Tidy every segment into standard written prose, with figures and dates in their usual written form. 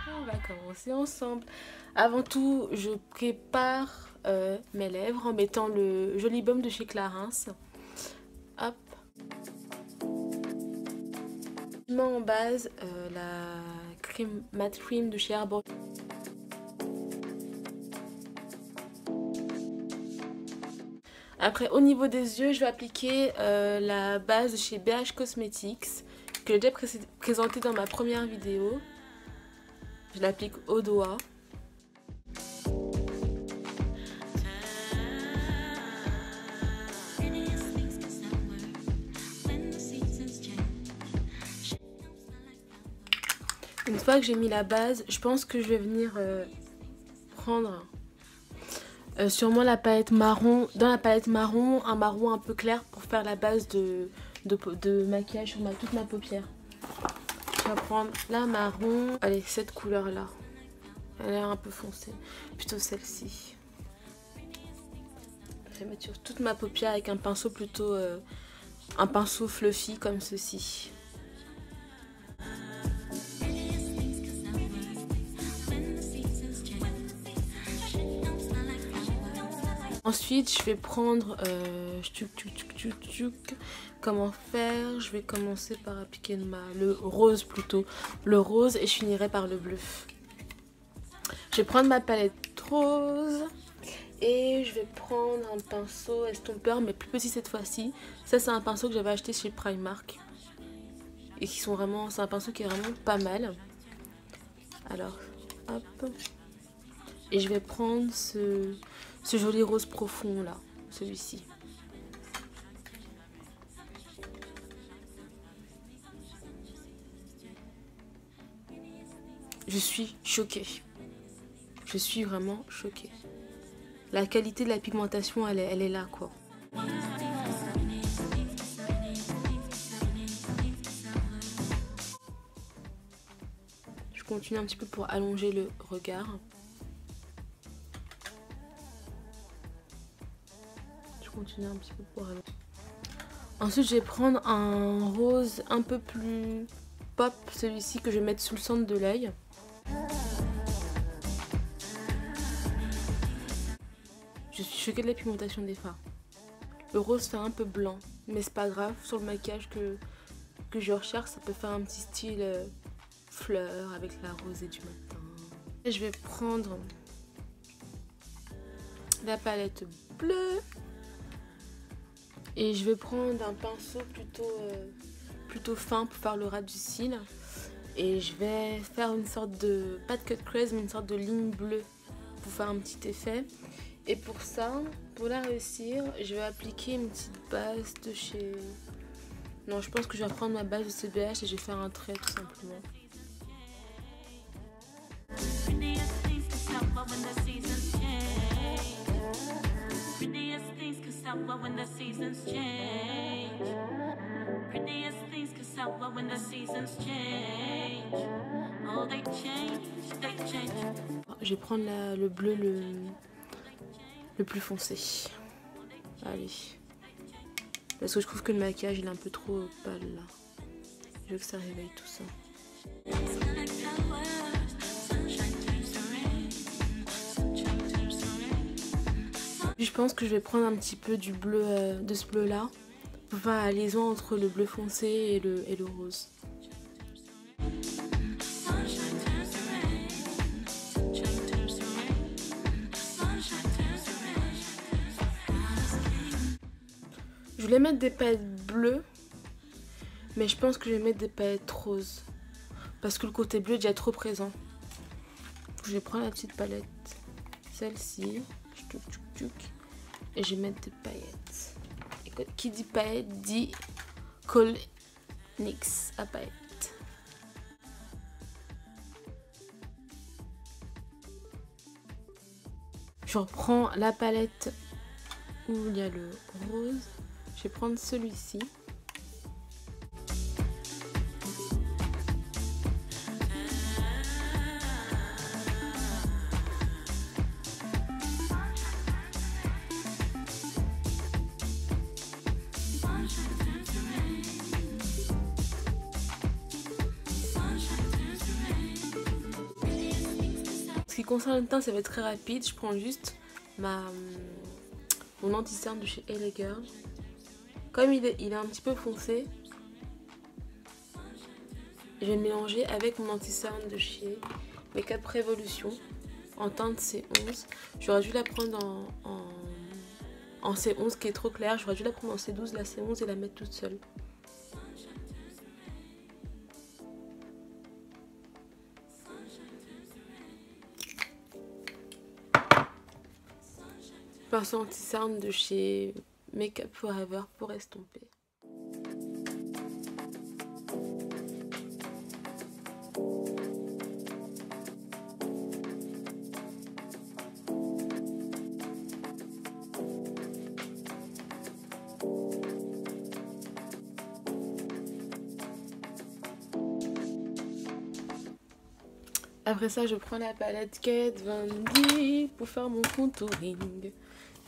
On va commencer ensemble. Avant tout, je prépare mes lèvres en mettant le Joli Baume de chez Clarins. Hop. Je mets en base la crème matte cream de chez Arbor. Après, au niveau des yeux, je vais appliquer la base de chez BH Cosmetics que j'ai déjà présentée dans ma première vidéo. Je l'applique au doigt. Une fois que j'ai mis la base, je pense que je vais venir prendre sûrement la palette marron. Dans la palette marron, un marron un peu clair pour faire la base de maquillage sur toute ma paupière. Je vais prendre la marron. Allez, cette couleur là. Elle a l'air un peu foncée. Plutôt celle-ci. Je vais mettre sur toute ma paupière avec un pinceau plutôt... un pinceau fluffy comme ceci. Ensuite, je vais prendre comment faire. Je vais commencer par appliquer le rose plutôt. Le rose et je finirai par le bleu. Je vais prendre ma palette rose et je vais prendre un pinceau estompeur mais plus petit cette fois-ci. Ça, c'est un pinceau que j'avais acheté chez Primark et qui sont vraiment, c'est un pinceau qui est vraiment pas mal. Alors, hop. Et je vais prendre ce joli rose profond là, celui-ci. Je suis choquée. Je suis vraiment choquée. La qualité de la pigmentation, elle est là quoi. Je continue un petit peu pour allonger le regard. Continuer un petit peu pour aller. Ensuite, je vais prendre un rose un peu plus pop, celui-ci que je vais mettre sous le centre de l'œil. Je suis choquée de la pigmentation des fards. Le rose fait un peu blanc, mais c'est pas grave. Sur le maquillage que je recherche, ça peut faire un petit style fleur avec la rosée du matin. Et je vais prendre la palette bleue. Et je vais prendre un pinceau plutôt fin pour faire le ras du cil. Et je vais faire une sorte de, pas de cut crease, mais une sorte de ligne bleue pour faire un petit effet. Et pour ça, pour la réussir, je vais appliquer une petite base de chez... Non, je pense que je vais prendre ma base de CBH et je vais faire un trait tout simplement. Je vais prendre le bleu le plus foncé. Allez. Parce que je trouve que le maquillage il est un peu trop pâle là. Je veux que ça réveille tout ça. Je pense que je vais prendre un petit peu du bleu, de ce bleu là, pour faire la liaison entre le bleu foncé et le rose. Je voulais mettre des paillettes bleues, mais je pense que je vais mettre des paillettes roses, parce que le côté bleu est déjà trop présent. Je vais prendre la petite palette, celle-ci. Et je vais mettre des paillettes. Et qui dit paillettes dit NYX à paillettes. Je reprends la palette où il y a le rose. Je vais prendre celui-ci. qui concerne le teint, ça va être très rapide. Je prends juste mon anti-cerne de chez LA Girl. Comme il est un petit peu foncé, je vais le mélanger avec mon anti-cerne de chez Makeup Revolution en teinte C11. J'aurais dû la prendre en C11 qui est trop claire. J'aurais dû la prendre en C12, la C11 et la mettre toute seule. Pinceau anti-cerne de chez Makeup Forever pour estomper. Après ça, je prends la palette Kat Von D pour faire mon contouring.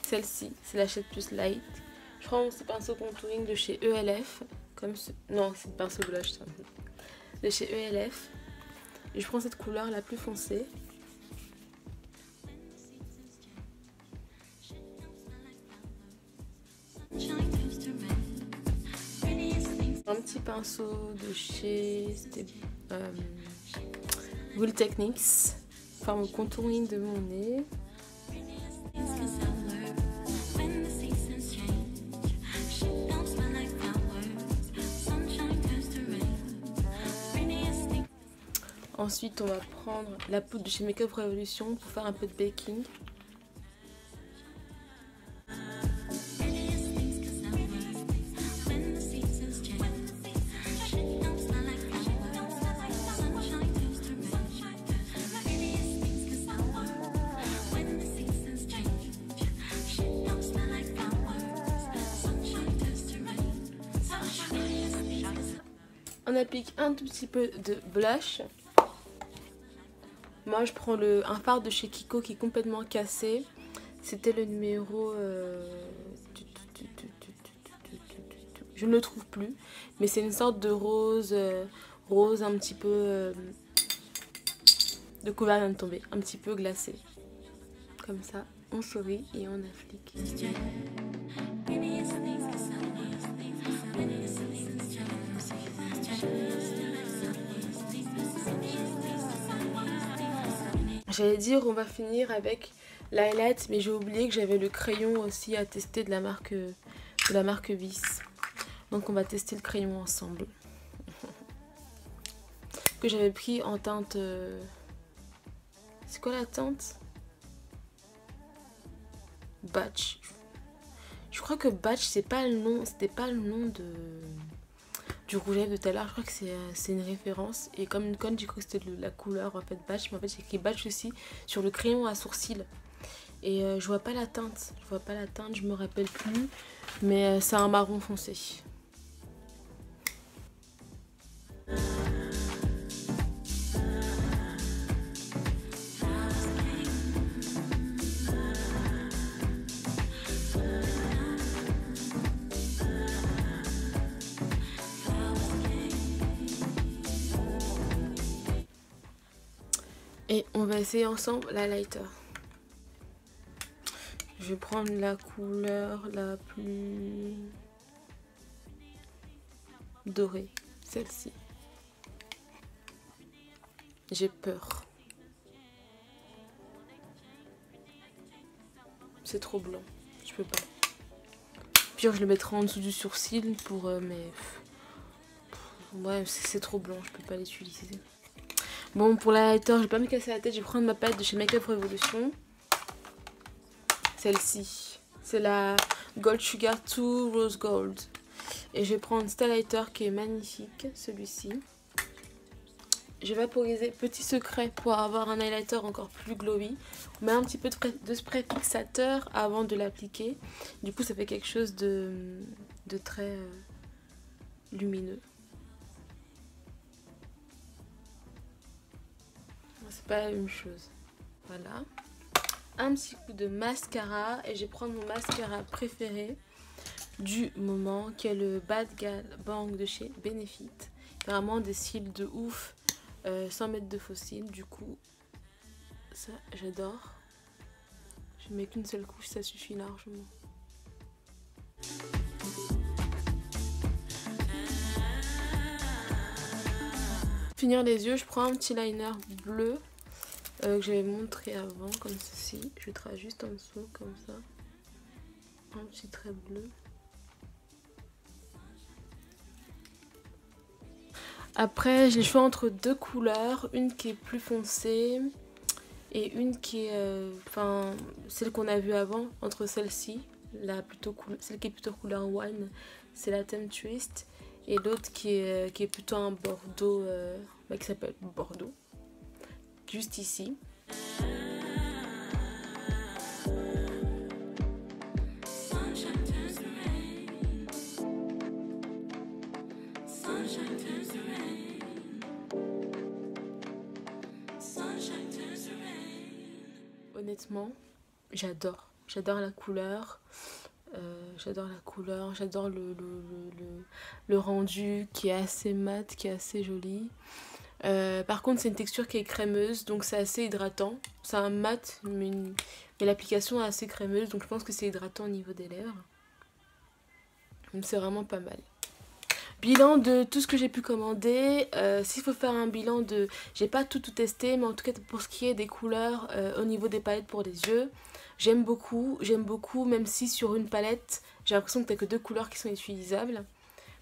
Celle-ci, c'est la Shade Plus Light. Je prends ce pinceau contouring de chez ELF. Comme ce... Non, c'est le pinceau blush, ça. De chez ELF. Et je prends cette couleur la plus foncée. Un petit pinceau de chez Wool Techniques. Faire mon contouring de mon nez. Ensuite, on va prendre la poudre de chez Makeup Revolution pour faire un peu de baking. On applique un tout petit peu de blush. Moi je prends un fard de chez Kiko qui est complètement cassé. C'était le numéro... Je ne le trouve plus. Mais c'est une sorte de rose, rose un petit peu... de couleur vient de tomber, un petit peu glacé. Comme ça, on sourit et on applique. J'allais dire on va finir avec l'highlight, mais j'ai oublié que j'avais le crayon aussi à tester de la marque Vis. Donc on va tester le crayon ensemble. Que j'avais pris en teinte... C'est quoi la teinte? Batch. Je crois que Batch c'est pas le nom, c'était pas le nom du rouge à lèvres de tout à l'heure. Je crois que c'est une référence. Et comme une conne, j'ai cru que c'était la couleur en fait Batch. Mais en fait j'ai écrit Batch aussi sur le crayon à sourcils. Et je vois pas la teinte. Je me rappelle plus. Mais c'est un marron foncé. Et on va essayer ensemble l'highlighter. Je vais prendre la couleur la plus dorée, celle-ci. J'ai peur. C'est trop blanc, je peux pas. Puis je le mettrai en dessous du sourcil pour mais ouais, c'est trop blanc, je peux pas l'utiliser. Bon, pour l'highlighter, je vais pas me casser la tête, je vais prendre ma palette de chez Makeup Revolution. Celle-ci, c'est la Gold Sugar 2 Rose Gold. Et je vais prendre cet highlighter qui est magnifique, celui-ci. Je vais vaporiser, petit secret pour avoir un highlighter encore plus glowy. On met un petit peu de spray fixateur avant de l'appliquer. Du coup, ça fait quelque chose de très lumineux. C'est pas la même chose. Voilà. Un petit coup de mascara et je vais prendre mon mascara préféré du moment qui est le Bad Gal Bang de chez Benefit. Vraiment des cils de ouf sans mettre de faux cils. Du coup, Ça, j'adore. Je mets qu'une seule couche, ça suffit largement. Pour finir les yeux, je prends un petit liner bleu que j'avais montré avant, comme ceci. Je trace juste en dessous, comme ça. Un petit trait bleu. Après, j'ai le choix entre deux couleurs, une qui est plus foncée et une qui est, celle qu'on a vue avant, entre celle-ci, celle qui est plutôt couleur wine, c'est la Temptress, et l'autre qui est plutôt un bordeaux, qui s'appelle Bordeaux, juste ici. Honnêtement, j'adore la couleur. J'adore la couleur, j'adore le rendu qui est assez mat, qui est assez joli. Par contre, c'est une texture qui est crémeuse, donc c'est assez hydratant. C'est un mat, mais l'application est assez crémeuse, donc je pense que c'est hydratant au niveau des lèvres. Donc c'est vraiment pas mal. Bilan de tout ce que j'ai pu commander. S'il faut faire un bilan de... J'ai pas tout testé, mais en tout cas pour ce qui est des couleurs au niveau des palettes pour les yeux, j'aime beaucoup, même si sur une palette, j'ai l'impression que t'as que 2 couleurs qui sont utilisables.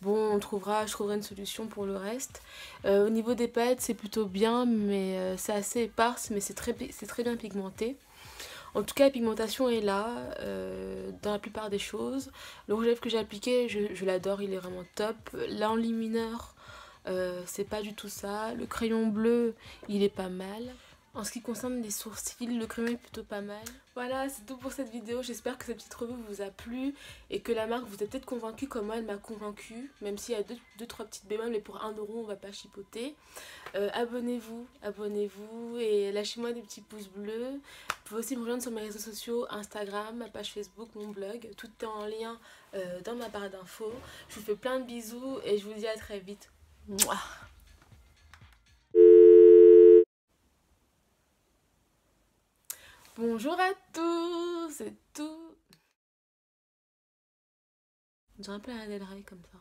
Bon, je trouverai une solution pour le reste. Au niveau des palettes, c'est plutôt bien, mais c'est assez éparse, mais c'est très bien pigmenté. En tout cas, la pigmentation est là dans la plupart des choses. Le rouge à lèvres que j'ai appliqué, je l'adore, il est vraiment top. L'enlumineur, c'est pas du tout ça. Le crayon bleu, il est pas mal. En ce qui concerne les sourcils, le crayon est plutôt pas mal. Voilà, c'est tout pour cette vidéo. J'espère que cette petite revue vous a plu et que la marque vous a peut-être convaincu comme moi elle m'a convaincu. Même s'il y a 2-3 petites bémols, mais pour 1 € on va pas chipoter. Abonnez-vous et lâchez-moi des petits pouces bleus. Vous pouvez aussi me rejoindre sur mes réseaux sociaux, Instagram, ma page Facebook, mon blog. Tout est en lien dans ma barre d'infos. Je vous fais plein de bisous et je vous dis à très vite. Mouah. Bonjour à tous, c'est tout. On dirait un peu un Del Rey comme ça.